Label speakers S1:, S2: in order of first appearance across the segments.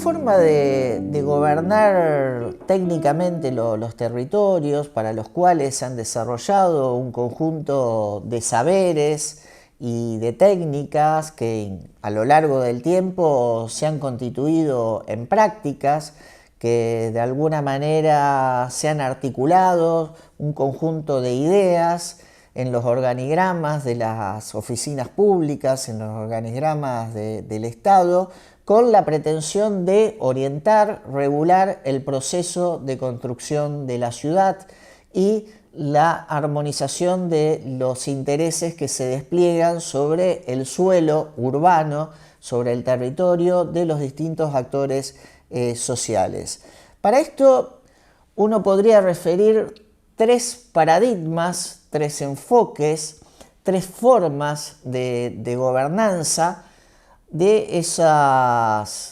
S1: forma de gobernar técnicamente los territorios para los cuales se han desarrollado un conjunto de saberes y de técnicas que a lo largo del tiempo se han constituido en prácticas que de alguna manera se han articulado un conjunto de ideas en los organigramas de las oficinas públicas, en los organigramas del Estado, con la pretensión de orientar, regular el proceso de construcción de la ciudad y la armonización de los intereses que se despliegan sobre el suelo urbano, sobre el territorio de los distintos actores sociales. Para esto uno podría referir tres paradigmas, tres enfoques, tres formas de gobernanza de esas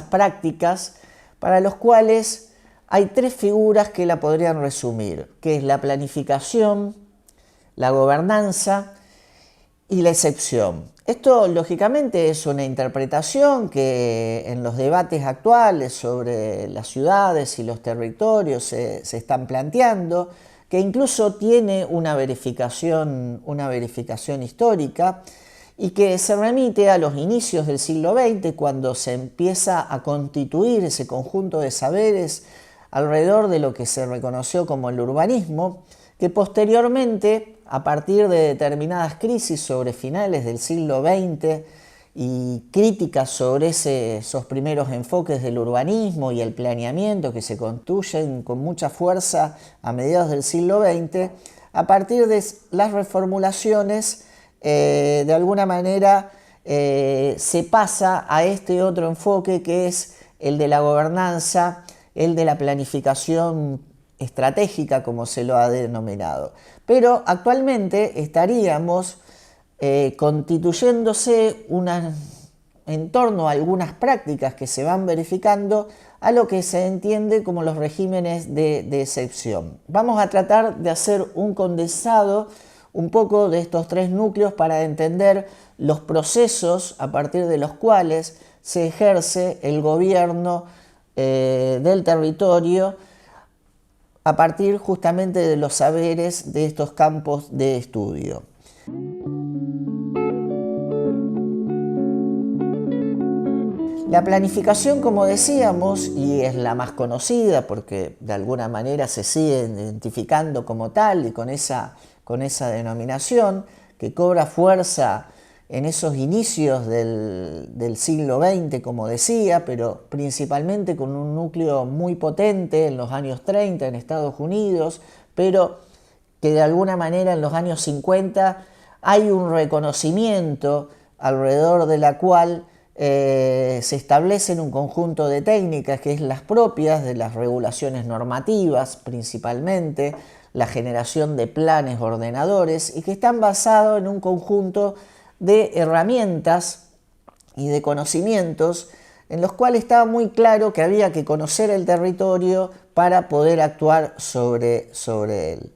S1: prácticas, para los cuales hay tres figuras que la podrían resumir, que es la planificación, la gobernanza y la excepción. Esto lógicamente es una interpretación que en los debates actuales sobre las ciudades y los territorios se están planteando, que incluso tiene una verificación histórica y que se remite a los inicios del siglo XX, cuando se empieza a constituir ese conjunto de saberes alrededor de lo que se reconoció como el urbanismo, que posteriormente, a partir de determinadas crisis sobre finales del siglo XX y críticas sobre esos primeros enfoques del urbanismo y el planeamiento que se construyen con mucha fuerza a mediados del siglo XX, a partir de las reformulaciones, de alguna manera se pasa a este otro enfoque, que es el de la gobernanza, el de la planificación estratégica, como se lo ha denominado. Pero actualmente estaríamos constituyéndose en torno a algunas prácticas que se van verificando a lo que se entiende como los regímenes de excepción. Vamos a tratar de hacer un condensado un poco de estos tres núcleos para entender los procesos a partir de los cuales se ejerce el gobierno del territorio a partir justamente de los saberes de estos campos de estudio. La planificación, como decíamos, y es la más conocida porque de alguna manera se sigue identificando como tal y con esa denominación, que cobra fuerza en esos inicios del siglo XX, como decía, pero principalmente con un núcleo muy potente en los años 30 en Estados Unidos, pero que de alguna manera en los años 50 hay un reconocimiento alrededor de la cual se establecen un conjunto de técnicas que es las propias de las regulaciones normativas, principalmente la generación de planes ordenadores, y que están basados en un conjunto de herramientas y de conocimientos en los cuales estaba muy claro que había que conocer el territorio para poder actuar sobre él.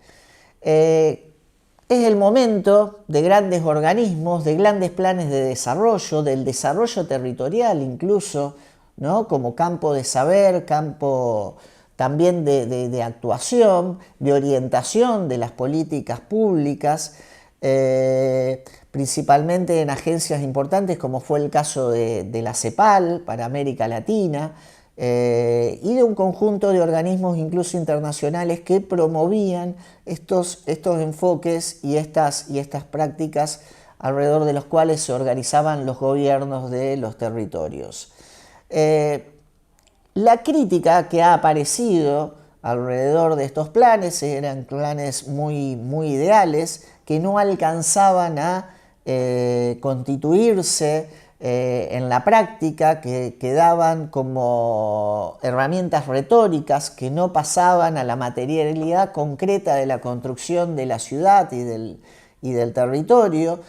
S1: Es el momento de grandes organismos, de grandes planes de desarrollo, del desarrollo territorial incluso, ¿no? Como campo de saber, campo también de actuación, de orientación de las políticas públicas, principalmente en agencias importantes como fue el caso de la CEPAL para América Latina, y de un conjunto de organismos incluso internacionales que promovían estos enfoques y estas prácticas alrededor de los cuales se organizaban los gobiernos de los territorios. La crítica que ha aparecido alrededor de estos planes eran planes muy ideales que no alcanzaban a constituirse en la práctica, que quedaban como herramientas retóricas que no pasaban a la materialidad concreta de la construcción de la ciudad y del territorio.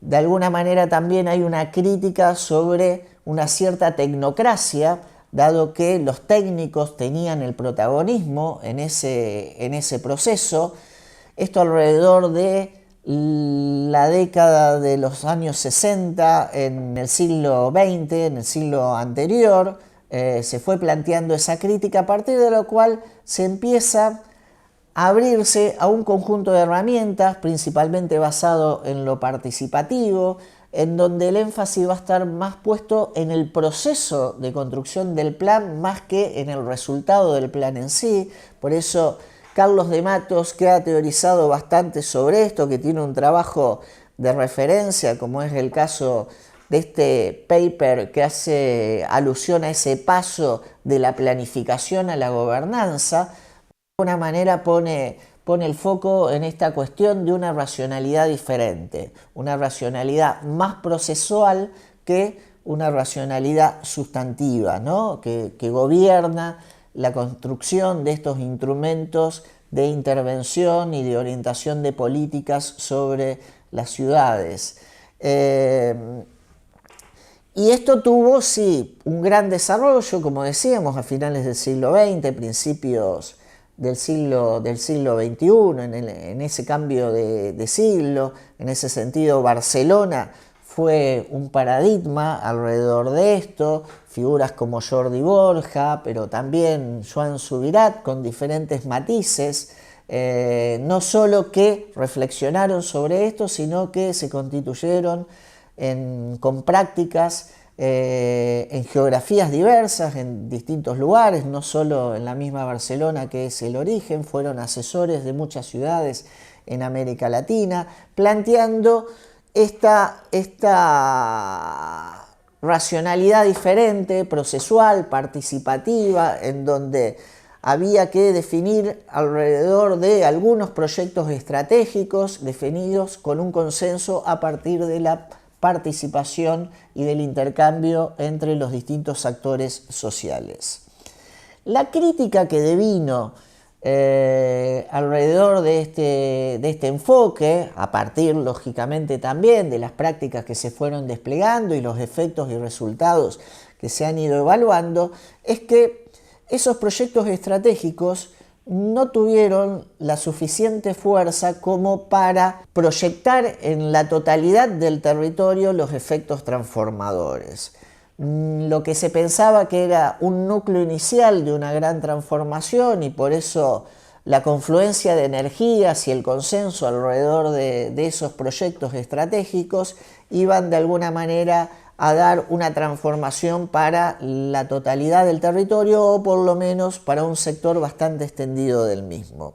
S1: De alguna manera también hay una crítica sobre una cierta tecnocracia, dado que los técnicos tenían el protagonismo en ese proceso. Esto alrededor de la década de los años 60 en el siglo XX, en el siglo anterior, se fue planteando esa crítica, a partir de lo cual se empieza a abrirse a un conjunto de herramientas, principalmente basado en lo participativo, en donde el énfasis va a estar más puesto en el proceso de construcción del plan más que en el resultado del plan en sí. Por eso Carlos de Matos, que ha teorizado bastante sobre esto, que tiene un trabajo de referencia, como es el caso de este paper que hace alusión a ese paso de la planificación a la gobernanza, de alguna manera pone el foco en esta cuestión de una racionalidad diferente, una racionalidad más procesual que una racionalidad sustantiva, ¿no? que gobierna la construcción de estos instrumentos de intervención y de orientación de políticas sobre las ciudades. Y esto tuvo, sí, un gran desarrollo, como decíamos, a finales del siglo XX, principios del siglo XXI, en ese cambio de siglo. En ese sentido, Barcelona fue un paradigma alrededor de esto, figuras como Jordi Borja, pero también Joan Subirats, con diferentes matices, no solo que reflexionaron sobre esto, sino que se constituyeron con prácticas en geografías diversas, en distintos lugares, no solo en la misma Barcelona, que es el origen. Fueron asesores de muchas ciudades en América Latina, planteando esta racionalidad diferente, procesual, participativa, en donde había que definir alrededor de algunos proyectos estratégicos definidos con un consenso a partir de la participación y del intercambio entre los distintos actores sociales. La crítica que devino alrededor de este enfoque, a partir lógicamente también de las prácticas que se fueron desplegando y los efectos y resultados que se han ido evaluando, es que esos proyectos estratégicos no tuvieron la suficiente fuerza como para proyectar en la totalidad del territorio los efectos transformadores. Lo que se pensaba que era un núcleo inicial de una gran transformación, y por eso la confluencia de energías y el consenso alrededor de esos proyectos estratégicos iban de alguna manera a dar una transformación para la totalidad del territorio, o por lo menos para un sector bastante extendido del mismo.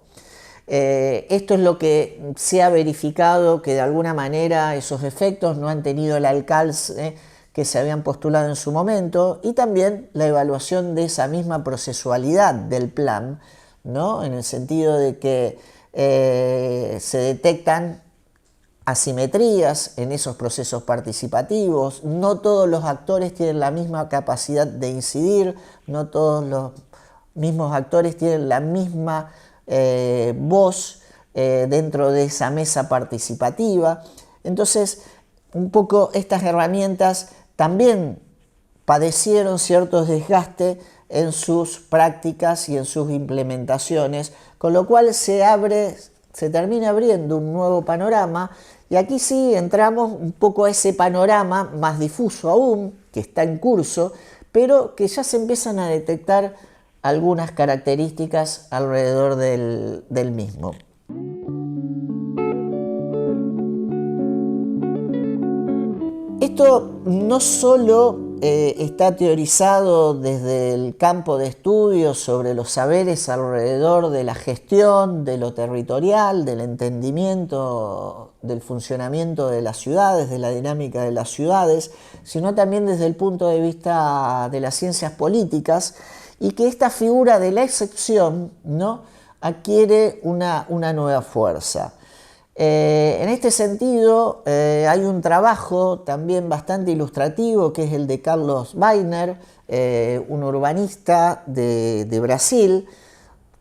S1: Esto es lo que se ha verificado, que de alguna manera esos efectos no han tenido el alcance que se habían postulado en su momento, y también la evaluación de esa misma procesualidad del plan, ¿no? En el sentido de que se detectan asimetrías en esos procesos participativos. No todos los actores tienen la misma capacidad de incidir, no todos los mismos actores tienen la misma voz dentro de esa mesa participativa. Entonces, un poco estas herramientas también padecieron ciertos desgastes en sus prácticas y en sus implementaciones, con lo cual se termina abriendo un nuevo panorama. Y aquí sí entramos un poco a ese panorama más difuso aún, que está en curso, pero que ya se empiezan a detectar algunas características alrededor del mismo. Esto no solo está teorizado desde el campo de estudio sobre los saberes alrededor de la gestión, de lo territorial, del entendimiento del funcionamiento de las ciudades, de la dinámica de las ciudades, sino también desde el punto de vista de las ciencias políticas, y que esta figura de la excepción, ¿no?, adquiere una nueva fuerza. En este sentido, hay un trabajo también bastante ilustrativo, que es el de Carlos Wagner, un urbanista de Brasil,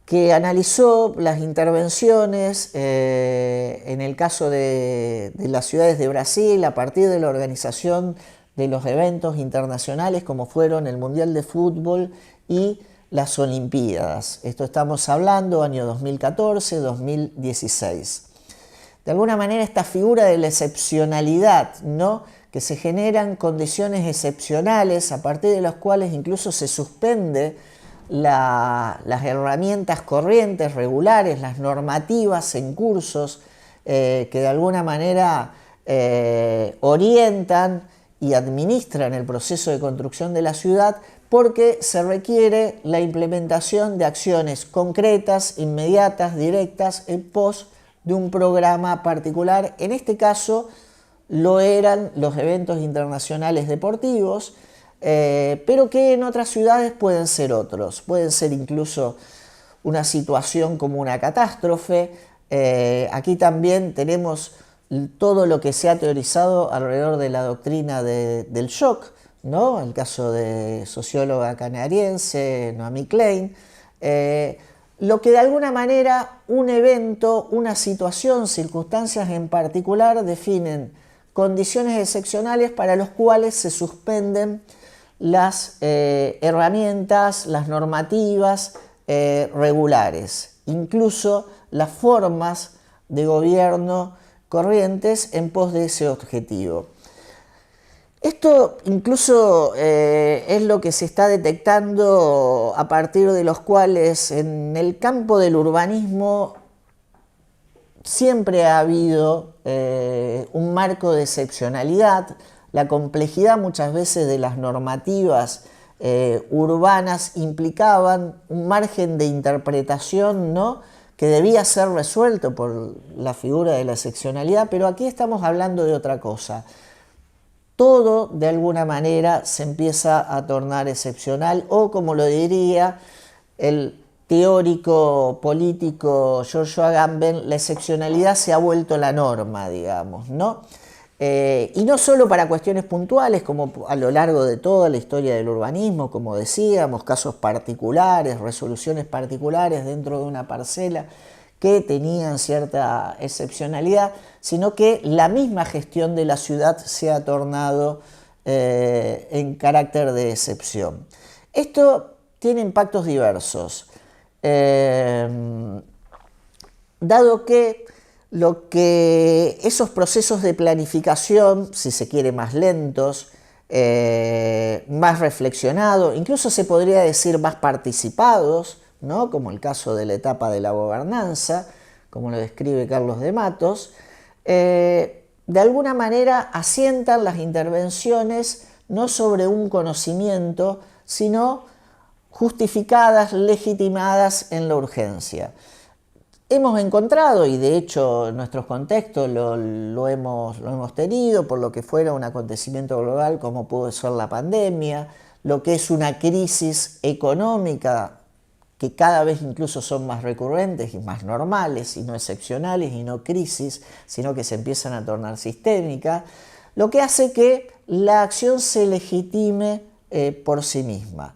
S1: que analizó las intervenciones en el caso de las ciudades de Brasil a partir de la organización de los eventos internacionales como fueron el Mundial de Fútbol y las Olimpiadas. Esto estamos hablando año 2014-2016. De alguna manera esta figura de la excepcionalidad, ¿no?, que se generan condiciones excepcionales a partir de las cuales incluso se suspende las herramientas corrientes, regulares, las normativas en cursos que de alguna manera orientan y administran el proceso de construcción de la ciudad, porque se requiere la implementación de acciones concretas, inmediatas, directas, en pos de un programa particular. En este caso lo eran los eventos internacionales deportivos, pero que en otras ciudades pueden ser otros, pueden ser incluso una situación como una catástrofe. Aquí también tenemos todo lo que se ha teorizado alrededor de la doctrina del shock, ¿no? El caso de socióloga canadiense Naomi Klein, lo que de alguna manera un evento, una situación, circunstancias en particular definen condiciones excepcionales para los cuales se suspenden las herramientas, las normativas regulares, incluso las formas de gobierno corrientes en pos de ese objetivo. Esto incluso es lo que se está detectando a partir de los cuales en el campo del urbanismo siempre ha habido un marco de excepcionalidad, la complejidad muchas veces de las normativas urbanas implicaban un margen de interpretación, ¿no?, que debía ser resuelto por la figura de la excepcionalidad, pero aquí estamos hablando de otra cosa. Todo de alguna manera se empieza a tornar excepcional, o como lo diría el teórico político George Agamben, la excepcionalidad se ha vuelto la norma, digamos, ¿no? Y no solo para cuestiones puntuales, como a lo largo de toda la historia del urbanismo, como decíamos, casos particulares, resoluciones particulares dentro de una parcela que tenían cierta excepcionalidad, sino que la misma gestión de la ciudad se ha tornado en carácter de excepción. Esto tiene impactos diversos, dado que esos procesos de planificación, si se quiere más lentos, más reflexionados, incluso se podría decir más participados, ¿no?, como el caso de la etapa de la gobernanza, como lo describe Carlos de Matos, de alguna manera asientan las intervenciones no sobre un conocimiento, sino justificadas, legitimadas en la urgencia. Hemos encontrado, y de hecho en nuestros contextos lo hemos tenido, por lo que fuera un acontecimiento global como pudo ser la pandemia, lo que es una crisis económica, que cada vez incluso son más recurrentes y más normales, y no excepcionales, y no crisis, sino que se empiezan a tornar sistémicas, lo que hace que la acción se legitime por sí misma.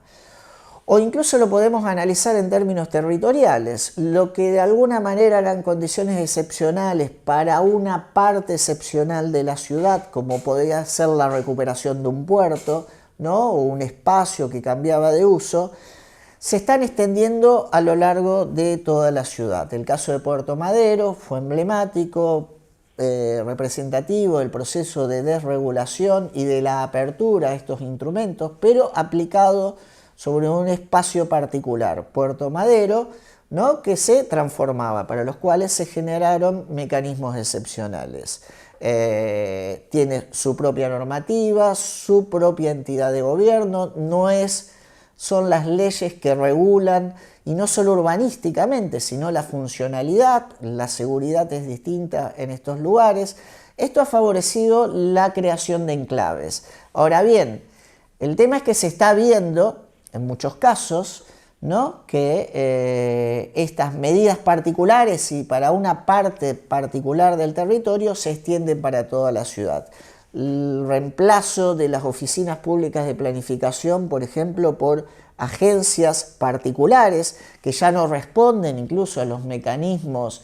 S1: O incluso lo podemos analizar en términos territoriales. Lo que de alguna manera eran condiciones excepcionales para una parte excepcional de la ciudad, como podría ser la recuperación de un puerto, ¿no?, o un espacio que cambiaba de uso, se están extendiendo a lo largo de toda la ciudad. El caso de Puerto Madero fue emblemático, representativo del proceso de desregulación y de la apertura a estos instrumentos, pero aplicado sobre un espacio particular, Puerto Madero, ¿no?, que se transformaba, para los cuales se generaron mecanismos excepcionales. Tiene su propia normativa, su propia entidad de gobierno, son las leyes que regulan, y no solo urbanísticamente, sino la funcionalidad, la seguridad es distinta en estos lugares. Esto ha favorecido la creación de enclaves. Ahora bien, el tema es que se está viendo en muchos casos, ¿no?, que estas medidas particulares y para una parte particular del territorio se extienden para toda la ciudad. El reemplazo de las oficinas públicas de planificación, por ejemplo, por agencias particulares que ya no responden incluso a los mecanismos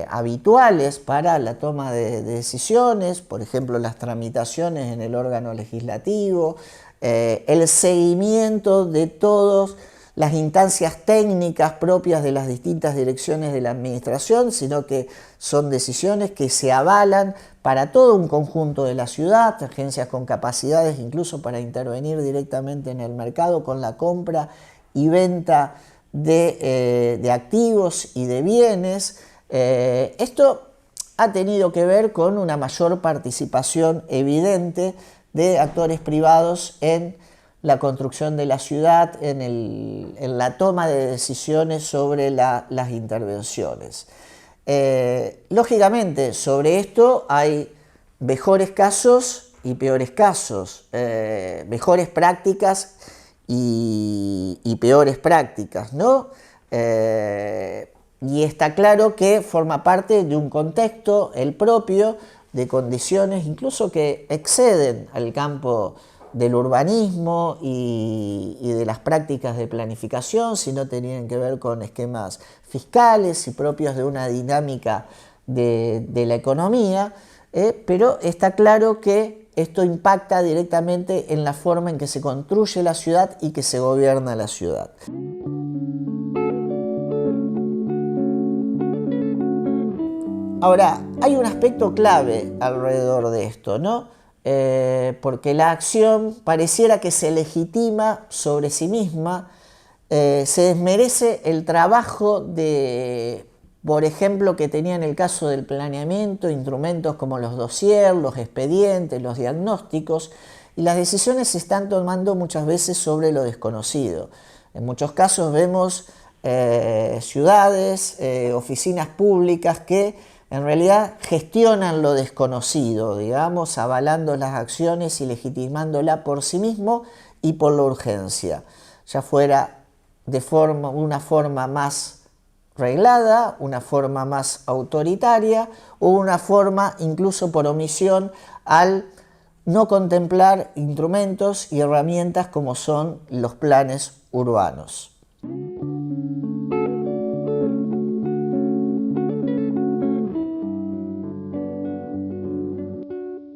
S1: habituales para la toma de decisiones, por ejemplo, las tramitaciones en el órgano legislativo, el seguimiento de todos las instancias técnicas propias de las distintas direcciones de la administración, sino que son decisiones que se avalan para todo un conjunto de la ciudad, agencias con capacidades incluso para intervenir directamente en el mercado con la compra y venta de activos y de bienes. Esto ha tenido que ver con una mayor participación evidente de actores privados en la construcción de la ciudad, en la toma de decisiones sobre las intervenciones. Lógicamente, sobre esto hay mejores casos y peores casos, mejores prácticas y peores prácticas, ¿no? Y está claro que forma parte de un contexto, el propio, de condiciones incluso que exceden al campo del urbanismo y de las prácticas de planificación, sino tenían que ver con esquemas fiscales y propios de una dinámica de la economía, pero está claro que esto impacta directamente en la forma en que se construye la ciudad y que se gobierna la ciudad. Ahora, hay un aspecto clave alrededor de esto, ¿no? Porque la acción pareciera que se legitima sobre sí misma, se desmerece el trabajo de, por ejemplo, que tenía en el caso del planeamiento, instrumentos como los dossiers, los expedientes, los diagnósticos, y las decisiones se están tomando muchas veces sobre lo desconocido. En muchos casos vemos ciudades, oficinas públicas que en realidad gestionan lo desconocido, digamos, avalando las acciones y legitimándola por sí mismo y por la urgencia, ya fuera de una forma más reglada, una forma más autoritaria o una forma incluso por omisión al no contemplar instrumentos y herramientas como son los planes urbanos.